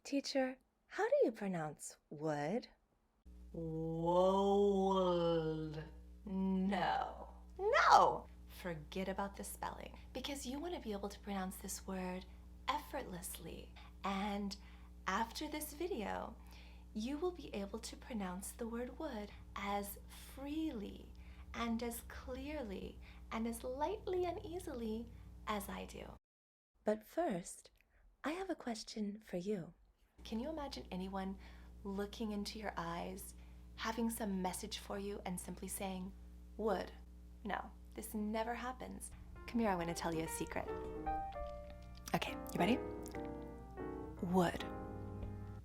Teacher, how do you pronounce wood? WOULD. No. No! Forget about the spelling because you want to be able to pronounce this word effortlessly. And after this video, you will be able to pronounce the word would as freely and as clearly and as lightly and easily as I do. But first, I have a question for you. Can you imagine anyone looking into your eyes, having some message for you, and simply saying, would? No, this never happens. Come here, I want to tell you a secret. Okay, you ready? Would.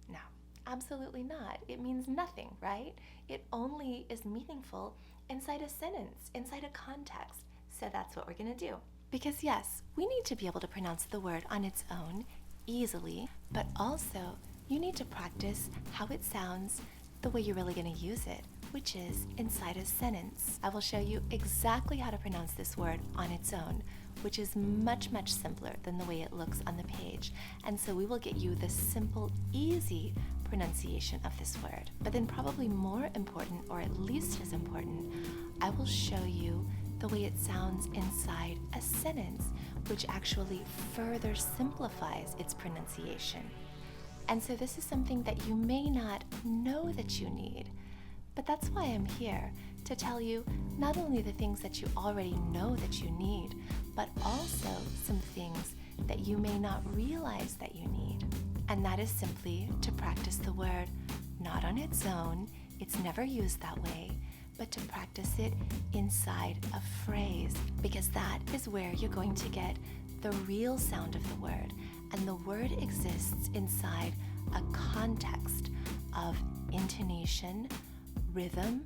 No, absolutely not. It means nothing, right? It only is meaningful inside a sentence, inside a context. So that's what we're going to do. Because yes, we need to be able to pronounce the word on its own easily, but also you need to practice how it sounds the way you're really going to use it, which is inside a sentence. I will show you exactly how to pronounce this word on its own, which is much simpler than the way it looks on the page. And so we will get you the simple, easy pronunciation of this word. But then probably more important, or at least as important, I will show you the way it sounds inside a sentence, which actually further simplifies its pronunciation. And so this is something that you may not know that you need, but that's why I'm here, to tell you not only the things that you already know that you need, but also some things that you may not realize that you need. And that is simply to practice the word not on its own, it's never used that way, but to practice it inside a phrase, because that is where you're going to get the real sound of the word. And the word exists inside a context of intonation, rhythm,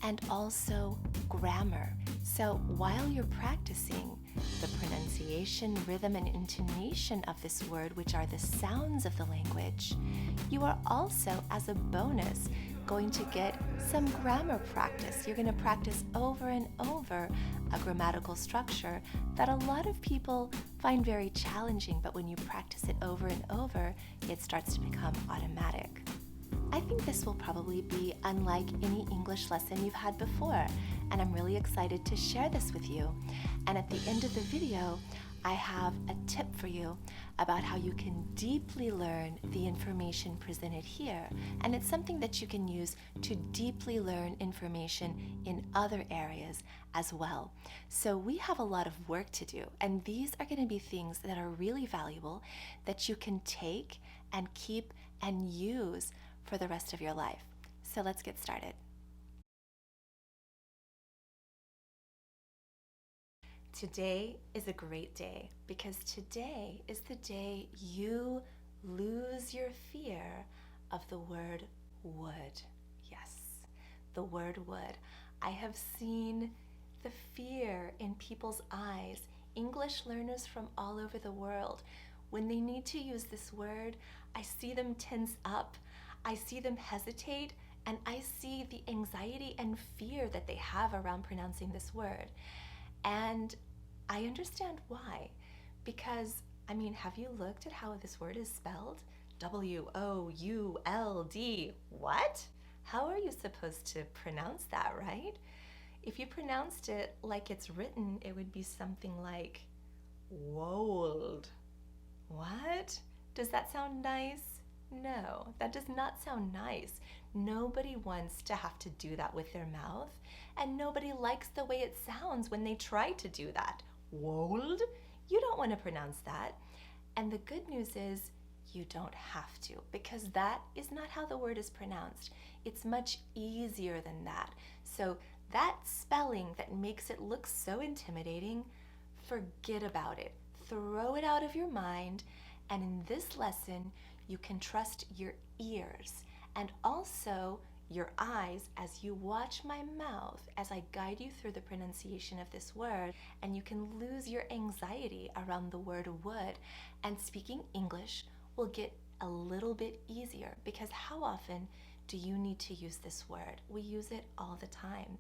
and also grammar. So while you're practicing the pronunciation, rhythm, and intonation of this word, which are the sounds of the language, you are also, as a bonus, going to get some grammar practice. You're going to practice over and over a grammatical structure that a lot of people find very challenging, but when you practice it over and over, it starts to become automatic. I think this will probably be unlike any English lesson you've had before, and I'm really excited to share this with you. And at the end of the video, I have a tip for you about how you can deeply learn the information presented here. And it's something that you can use to deeply learn information in other areas as well. So we have a lot of work to do, and these are going to be things that are really valuable that you can take and keep and use for the rest of your life. So let's get started. Today is a great day because today is the day you lose your fear of the word would. Yes, the word would. I have seen the fear in people's eyes, English learners from all over the world. When they need to use this word, I see them tense up, I see them hesitate, and I see the anxiety and fear that they have around pronouncing this word. And I understand why, because, I mean, have you looked at how this word is spelled? W-O-U-L-D. What? How are you supposed to pronounce that, right? If you pronounced it like it's written, it would be something like WOULD. What? Does that sound nice? No, that does not sound nice. Nobody wants to have to do that with their mouth, and nobody likes the way it sounds when they try to do that. Would? You don't want to pronounce that. And the good news is you don't have to, because that is not how the word is pronounced. It's much easier than that. So that spelling that makes it look so intimidating, forget about it. Throw it out of your mind. And in this lesson, you can trust your ears and also your eyes as you watch my mouth as I guide you through the pronunciation of this word, and you can lose your anxiety around the word would, and speaking English will get a little bit easier, because how often do you need to use this word? We use it all the time.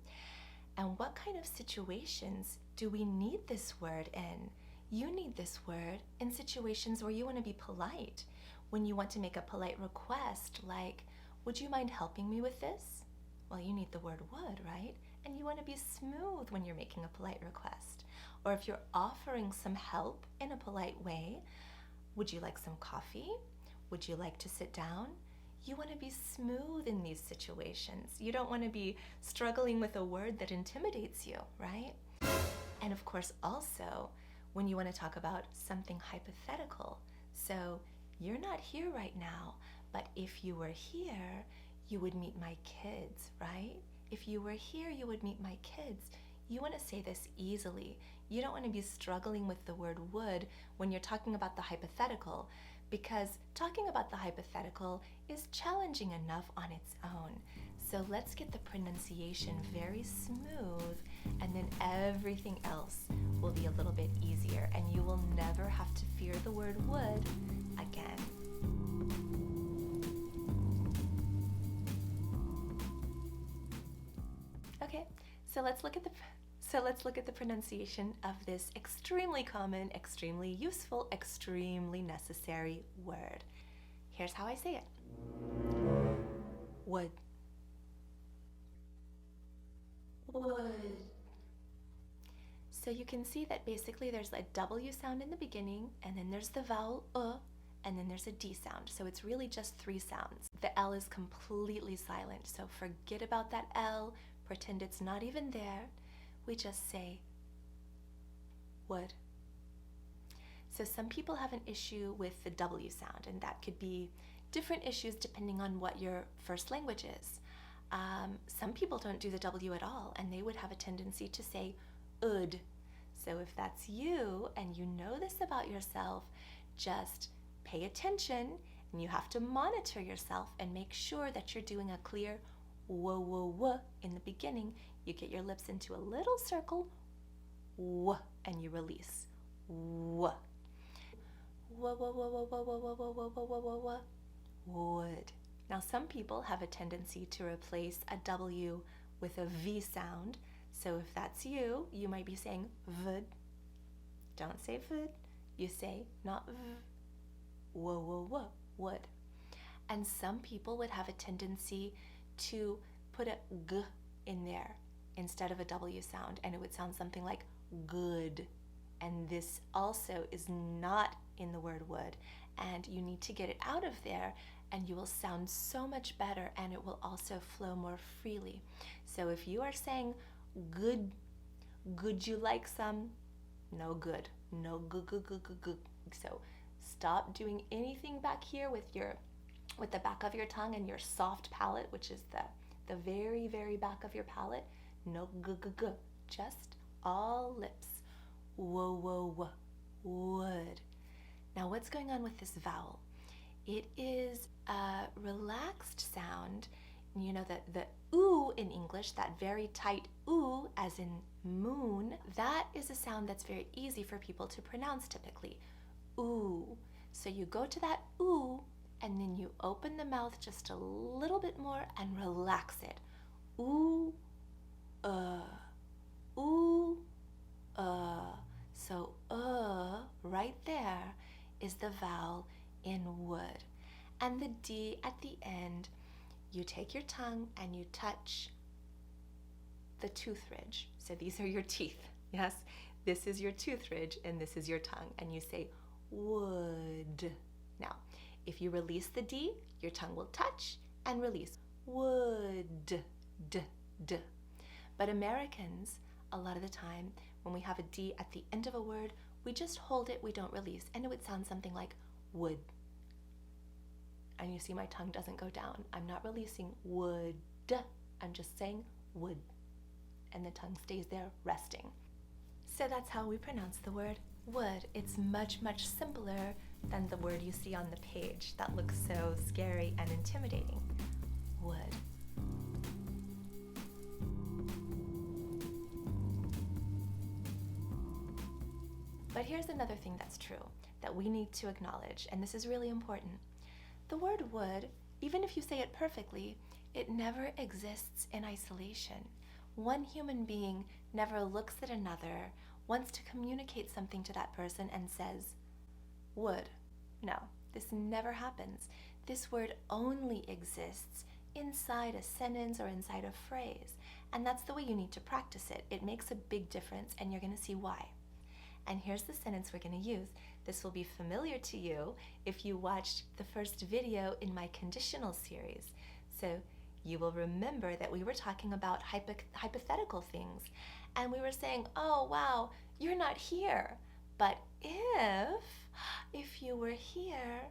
And what kind of situations do we need this word in? You need this word in situations where you want to be polite, When you want to make a polite request, like, would you mind helping me with this? Well, you need the word would, right? And you want to be smooth when you're making a polite request. Or if you're offering some help in a polite way, would you like some coffee? Would you like to sit down? You want to be smooth in these situations. You don't want to be struggling with a word that intimidates you, right? And of course, also, when you want to talk about something hypothetical. So, you're not here right now, but if you were here, you would meet my kids, right? If you were here, you would meet my kids. You want to say this easily. You don't want to be struggling with the word would when you're talking about the hypothetical, because talking about the hypothetical is challenging enough on its own. So let's get the pronunciation very smooth, and then everything else will be a little bit easier, and you will never have to fear the word would again. Okay, so let's look at the pronunciation of this extremely common, extremely useful, extremely necessary word. Here's how I say it. Would. Would. So you can see that basically there's a W sound in the beginning, and then there's the vowel and then there's a D sound. So it's really just 3 sounds. The L is completely silent, so forget about that L, pretend it's not even there. We just say would. So some people have an issue with the W sound, and that could be different issues depending on what your first language is. Some people don't do the W at all, and they would have a tendency to say ud. So if that's you and you know this about yourself, just pay attention, and you have to monitor yourself and make sure that you're doing a clear w in the beginning. You get your lips into a little circle, w, and you release, w. Would. Now some people have a tendency to replace a W with a V sound. So if that's you, you might be saying vud. Don't say vud. You say not v. Would. And some people would have a tendency to put a g in there instead of a W sound, and it would sound something like good. And this also is not in the word would, and you need to get it out of there, and you will sound so much better, and it will also flow more freely. So if you are saying good you like some? No good. No good. So stop doing anything back here with the back of your tongue and your soft palate, which is the very, very back of your palate. No g. Just all lips. Would. Now what's going on with this vowel? It is a relaxed sound. You know that the oo in English, that very tight oo as in moon, that is a sound that's very easy for people to pronounce typically. Ooh. So you go to that ooh, and then you open the mouth just a little bit more and relax it. Ooh, ooh, So right there is the vowel in would. And the D at the end, you take your tongue and you touch the tooth ridge. So these are your teeth, yes? This is your tooth ridge and this is your tongue, and you say would. Now, if you release the D, your tongue will touch and release. Would. D. But Americans, a lot of the time, when we have a D at the end of a word, we just hold it, we don't release, and it would sound something like would. And you see my tongue doesn't go down. I'm not releasing would. I'm just saying would. And the tongue stays there resting. So that's how we pronounce the word would. It's much, much simpler than the word you see on the page that looks so scary and intimidating. Would. But here's another thing that's true that we need to acknowledge, and this is really important. The word would, even if you say it perfectly, it never exists in isolation. One human being never looks at another, wants to communicate something to that person, and says, would. No, This never happens. This word only exists inside a sentence or inside a phrase. And that's the way you need to practice it. It makes a big difference, and you're going to see why. And here's the sentence we're going to use. This will be familiar to you if you watched the first video in my conditional series. So you will remember that we were talking about hypothetical things. And we were saying, oh, wow, you're not here. But if you were here,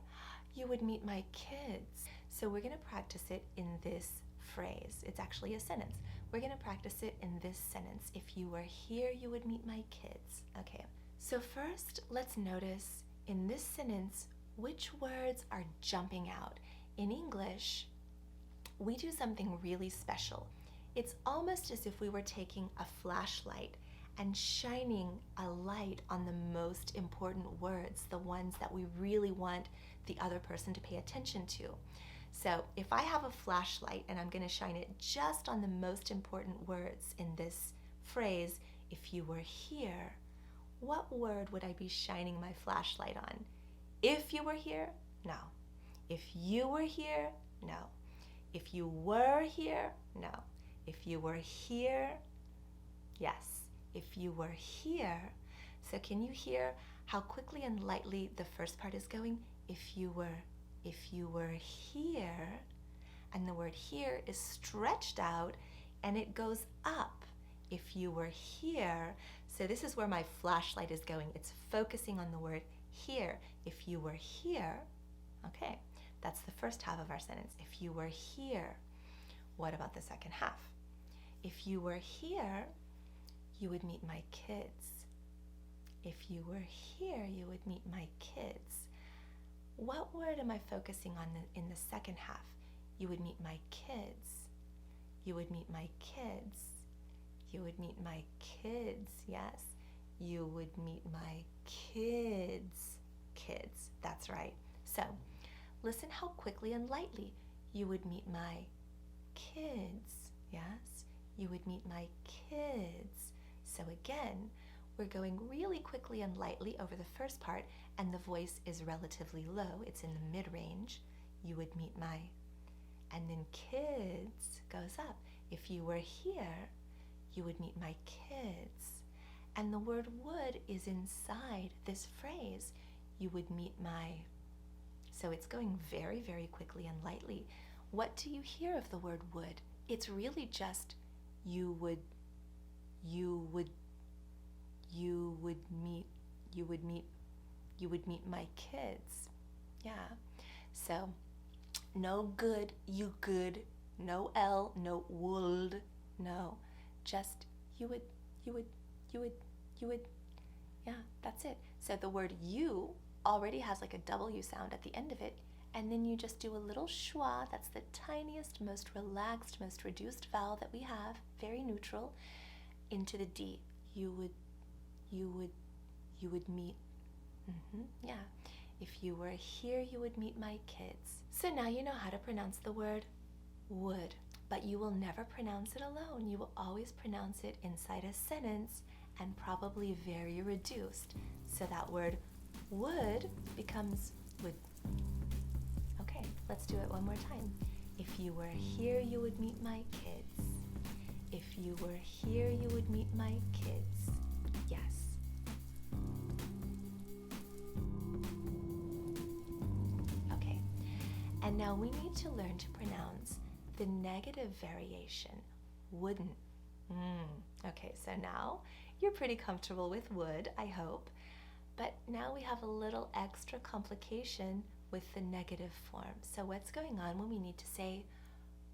you would meet my kids. So we're going to practice it in this phrase. It's actually a sentence. We're going to practice it in this sentence. If you were here, you would meet my kids. Okay. So first, let's notice in this sentence which words are jumping out. In English, we do something really special. It's almost as if we were taking a flashlight and shining a light on the most important words, the ones that we really want the other person to pay attention to. So if I have a flashlight and I'm going to shine it just on the most important words in this phrase, if you were here, what word would I be shining my flashlight on? If you were here? No. If you were here? No. If you were here? No. If you were here? Yes. If you were here. So can you hear how quickly and lightly the first part is going? If you were here, and the word here is stretched out and it goes up. If you were here. So this is where my flashlight is going. It's focusing on the word here. If you were here. Okay, that's the first half of our sentence. If you were here. What about the second half? If you were here, you would meet my kids. If you were here, you would meet my kids. What word am I focusing on in the second half? You would meet my kids. You would meet my kids. You would meet my kids, yes. You would meet my kids. Kids, that's right. So, listen how quickly and lightly you would meet my kids, yes. You would meet my kids. So again, we're going really quickly and lightly over the first part, and the voice is relatively low. It's in the mid-range. You would meet my, and then kids goes up. If you were here, you would meet my kids. And the word would is inside this phrase. You would meet my, so it's going very, very quickly and lightly. What do you hear of the word would? It's really just you would meet my kids. Yeah. So no good, you good, no L, no would, no. Just you would. Yeah, that's it. So the word you already has like a W sound at the end of it, and then you just do a little schwa. That's the tiniest, most relaxed, most reduced vowel that we have, very neutral, into the D. You would meet. Yeah. If you were here, you would meet my kids. So now you know how to pronounce the word would, but you will never pronounce it alone. You will always pronounce it inside a sentence and probably very reduced. So that word would becomes would. Okay, let's do it one more time. If you were here, you would meet my kids. If you were here, you would meet my kids. Yes. Okay, and now we need to learn to pronounce the negative variation, wouldn't. Okay, so now you're pretty comfortable with would, I hope. But now we have a little extra complication with the negative form. So what's going on when we need to say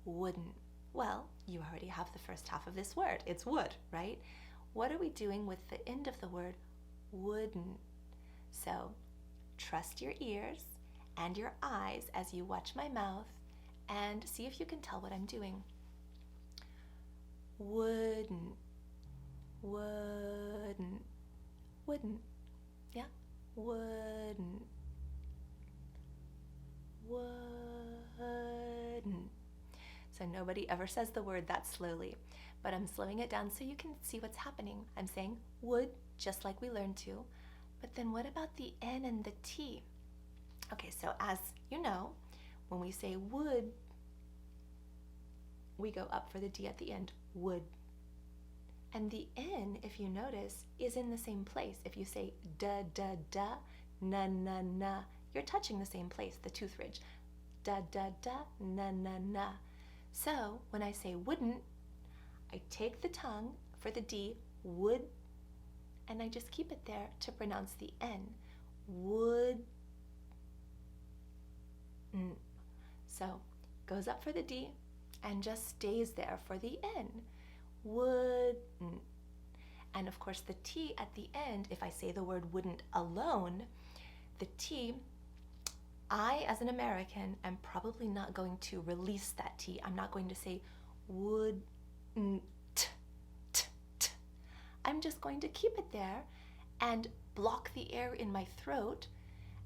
wouldn't? Well, you already have the first half of this word. It's would, right? What are we doing with the end of the word wouldn't? So trust your ears and your eyes as you watch my mouth and see if you can tell what I'm doing. Wouldn't, wouldn't, wouldn't. Yeah, wouldn't, wouldn't. So nobody ever says the word that slowly, but I'm slowing it down so you can see what's happening. I'm saying would, just like we learned to, but then what about the N and the T? Okay, so as you know, when we say would, we go up for the D at the end, would. And the N, if you notice, is in the same place. If you say da, da, da, na, na, na, you're touching the same place, the tooth ridge. Da, da, da, na, na, na. So when I say wouldn't, I take the tongue for the D, would, and I just keep it there to pronounce the N. Would. So goes up for the D and just stays there for the N. Wouldn't. And of course the T at the end, if I say the word wouldn't alone, the T, I as an American am probably not going to release that T. I'm not going to say wouldn't. I'm just going to keep it there and block the air in my throat,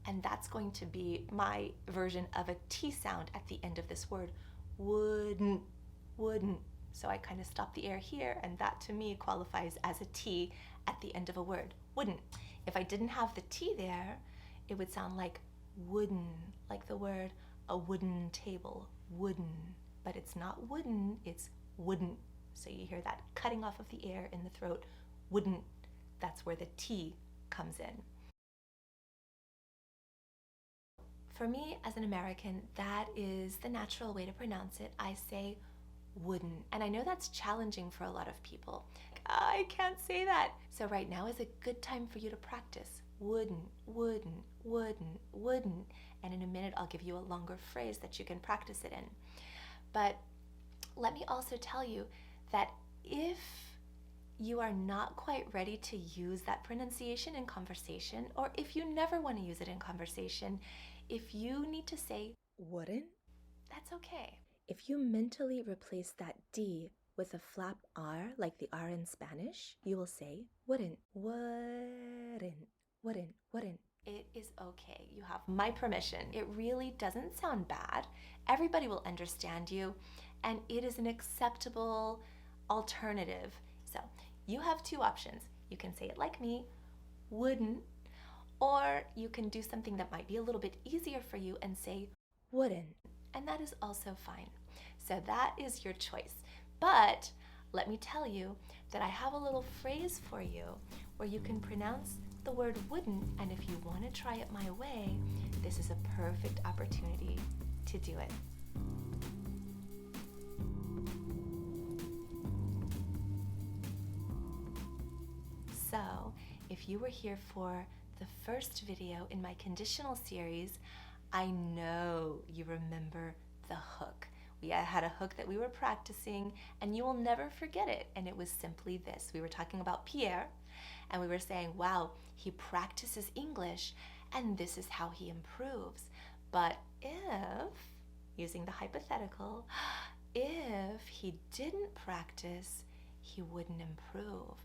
and that's going to be my version of a T sound at the end of this word. Wouldn't, wouldn't. So I kind of stop the air here, and that to me qualifies as a T at the end of a word, wouldn't. If I didn't have the T there, it would sound like wooden, like the word a wooden table, wooden. But it's not wooden, it's wouldn't. So you hear that cutting off of the air in the throat, wouldn't. That's where the T comes in. For me, as an American, that is the natural way to pronounce it. I say wouldn't. And I know that's challenging for a lot of people. I can't say that. So right now is a good time for you to practice. Wouldn't, wouldn't, wouldn't, wouldn't. And in a minute, I'll give you a longer phrase that you can practice it in. But let me also tell you that if you are not quite ready to use that pronunciation in conversation, or if you never want to use it in conversation, if you need to say wouldn't, that's okay. if you mentally replace that D with a flap R, like the R in Spanish, you will say wouldn't, wouldn't, wouldn't, wouldn't. It is okay. You have my permission. It really doesn't sound bad. Everybody will understand you, and it is an acceptable alternative. So you have two options. You can say it like me, wouldn't, or you can do something that might be a little bit easier for you and say wouldn't. And that is also fine. So that is your choice. But let me tell you that I have a little phrase for you where you can pronounce the word wouldn't, and if you want to try it my way, this is a perfect opportunity to do it. So, if you were here for the first video in my conditional series, I know you remember the hook. We had a hook that we were practicing, and you will never forget it. And it was simply this. We were talking about Pierre, and we were saying, wow, he practices English, and this is how he improves. But if, using the hypothetical, if he didn't practice, he wouldn't improve.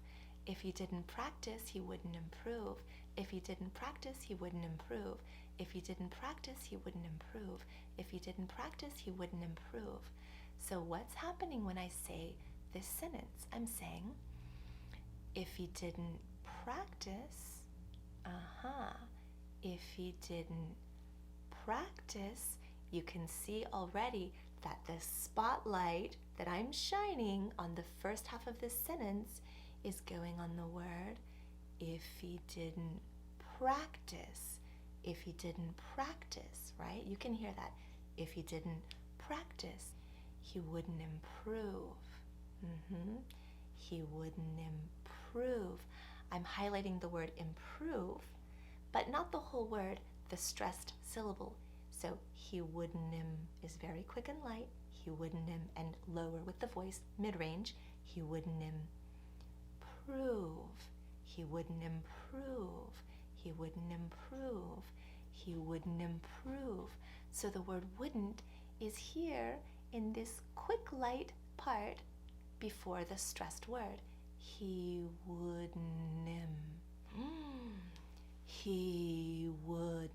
If he didn't practice, he wouldn't improve. If he didn't practice, he wouldn't improve. If he didn't practice, he wouldn't improve. If he didn't practice, he wouldn't improve. So what's happening when I say this sentence? I'm saying, if he didn't practice, if he didn't practice, you can see already that the spotlight that I'm shining on the first half of this sentence is going on the word if he didn't practice. If he didn't practice, right? You can hear that. If he didn't practice, he wouldn't improve. He wouldn't improve. I'm highlighting the word improve, but not the whole word, the stressed syllable. So he wouldn't is very quick and light. He wouldn't and lower with the voice, mid-range. He wouldn't improve. He wouldn't improve. He wouldn't improve. He wouldn't improve. So the word wouldn't is here in this quick light part before the stressed word. He wouldn't. He wouldn't.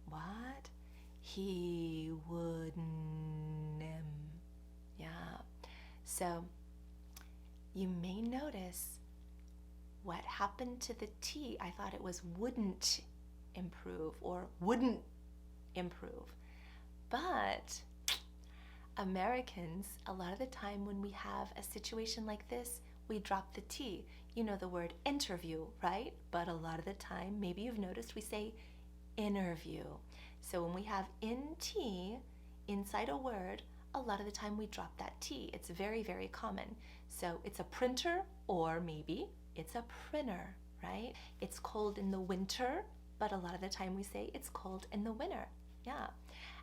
What? He wouldn't. Yeah. So you may notice what happened to the T. I thought it was wouldn't improve or wouldn't improve. But Americans, a lot of the time when we have a situation like this, we drop the T. You know the word interview, right? But a lot of the time, maybe you've noticed we say interview. So when we have int inside a word, a lot of the time we drop that T. It's very, very common. So it's a printer, or maybe it's a printer, right? It's cold in the winter, but a lot of the time we say it's cold in the winter. Yeah.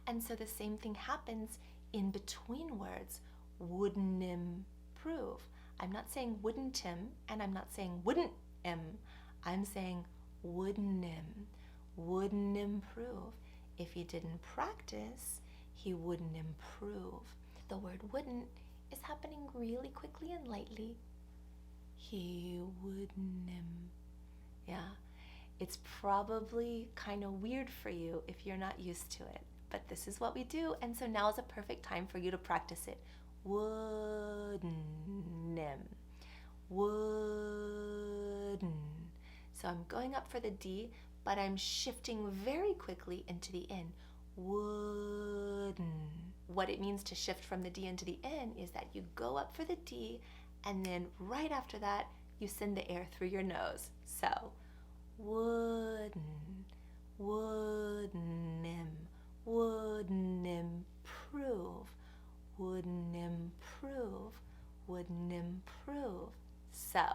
And so the same thing happens in between words. Wouldn't improve. I'm not saying wouldn't him, and I'm not saying wouldn't him. I'm saying wouldn't him. Wouldn't improve. If he didn't practice, he wouldn't improve. The word wouldn't is happening really quickly and lightly. He wouldn't. Yeah, it's probably kind of weird for you if you're not used to it, but this is what we do, and so now is a perfect time for you to practice it. Wouldn't. Wouldn't. So I'm going up for the D, but I'm shifting very quickly into the N. Wouldn't. What it means to shift from the D into the N is that you go up for the D, and then right after that, you send the air through your nose. So, wouldn't, wouldn't improve, wouldn't improve, wouldn't improve. So,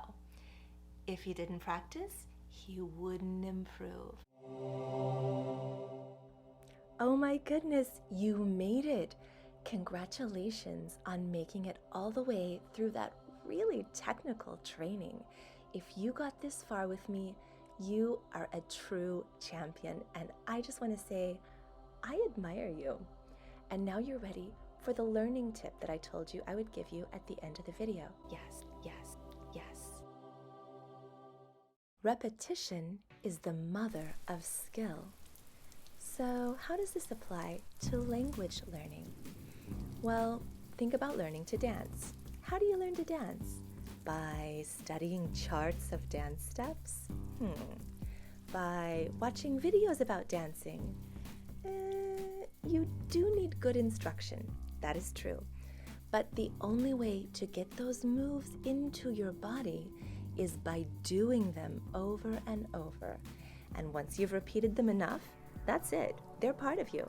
if he didn't practice, he wouldn't improve. Oh my goodness, you made it! Congratulations on making it all the way through that really technical training. If you got this far with me, you are a true champion, and I just want to say, I admire you. And now you're ready for the learning tip that I told you I would give you at the end of the video. Yes, yes, yes. Repetition is the mother of skill. So how does this apply to language learning? Well, think about learning to dance. How do you learn to dance? By studying charts of dance steps? By watching videos about dancing? You do need good instruction, that is true. But the only way to get those moves into your body is by doing them over and over. And once you've repeated them enough, that's it. They're part of you.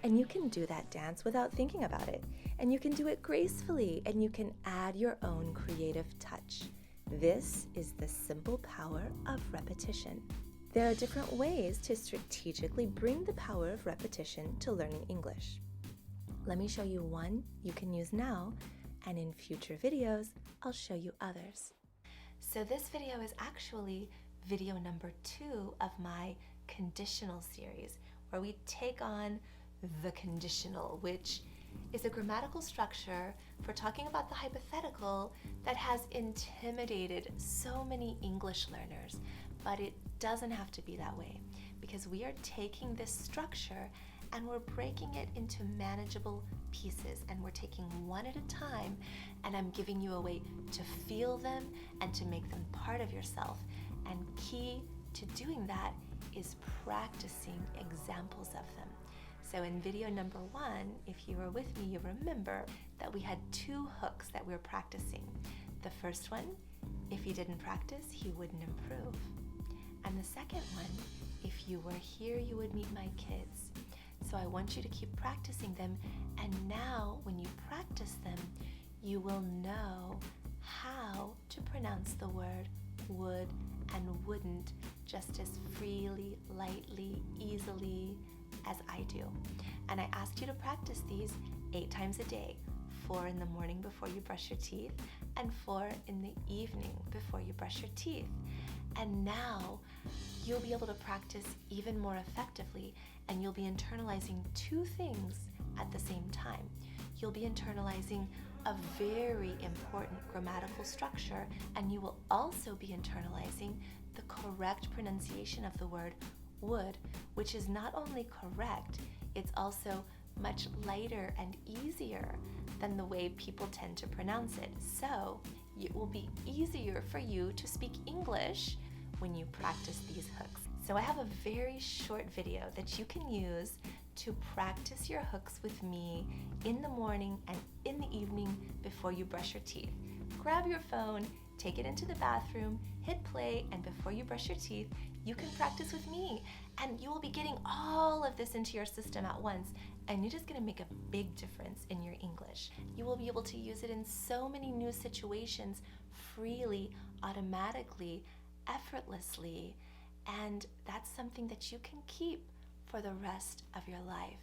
And you can do that dance without thinking about it. And you can do it gracefully, and you can add your own creative touch. This is the simple power of repetition. There are different ways to strategically bring the power of repetition to learning English. Let me show you one you can use now, and in future videos, I'll show you others. So this video is actually video number 2 of my conditional series, where we take on the conditional, which is a grammatical structure for talking about the hypothetical that has intimidated so many English learners. But it doesn't have to be that way, because we are taking this structure and we're breaking it into manageable pieces, and we're taking one at a time, and I'm giving you a way to feel them and to make them part of yourself. And key to doing that is practicing examples of them. So in video number 1, if you were with me, you remember that we had 2 hooks that we were practicing. The first one, if he didn't practice, he wouldn't improve. And the second one, if you were here, you would meet my kids. So I want you to keep practicing them, and now when you practice them, you will know how to pronounce the word would and wouldn't just as freely, lightly, easily as I do. And I asked you to practice these 8 times a day, 4 in the morning before you brush your teeth, and 4 in the evening before you brush your teeth. And now you'll be able to practice even more effectively, and you'll be internalizing 2 things at the same time. You'll be internalizing a very important grammatical structure, and you will also be internalizing the correct pronunciation of the word would, which is not only correct, it's also much lighter and easier than the way people tend to pronounce it. So it will be easier for you to speak English when you practice these hooks. So I have a very short video that you can use to practice your hooks with me in the morning and in the evening before you brush your teeth. Grab your phone, take it into the bathroom, hit play, and before you brush your teeth, you can practice with me. And you will be getting all of this into your system at once, and you're just gonna make a big difference in your English. You will be able to use it in so many new situations freely, automatically, effortlessly, and that's something that you can keep for the rest of your life.